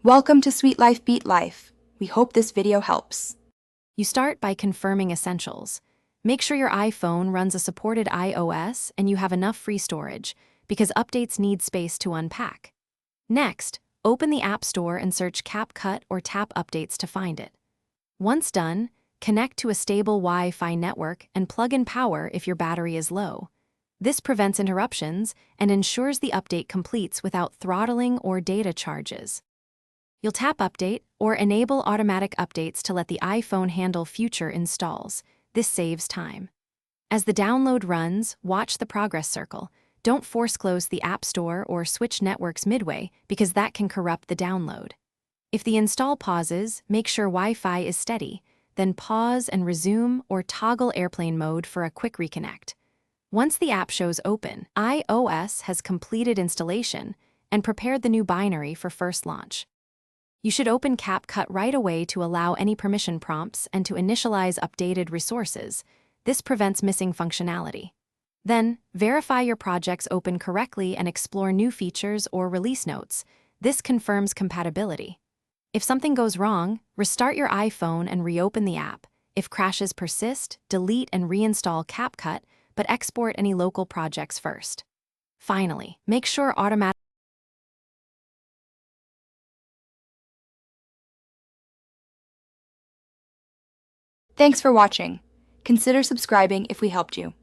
Welcome to Sweet Life Beat Life. We hope this video helps. You start by confirming essentials. Make sure your iPhone runs a supported iOS and you have enough free storage, because updates need space to unpack. Next, open the App Store and search Capcut or Tap Updates to find it. Once done, connect to a stable Wi-Fi network and plug in power if your battery is low. This prevents interruptions and ensures the update completes without throttling or data charges. You'll tap Update or enable automatic updates to let the iPhone handle future installs. This saves time. As the download runs, watch the progress circle. Don't force close the App Store or switch networks midway, because that can corrupt the download. If the install pauses, make sure Wi-Fi is steady. Then pause and resume or toggle airplane mode for a quick reconnect. Once the app shows open, iOS has completed installation and prepared the new binary for first launch. You should open Capcut right away to allow any permission prompts and to initialize updated resources. This prevents missing functionality. Then, verify your projects open correctly and explore new features or release notes. This confirms compatibility. If something goes wrong, restart your iPhone and reopen the app. If crashes persist, delete and reinstall Capcut, but export any local projects first. Finally, make sure automatic Thanks for watching. Consider subscribing if we helped you.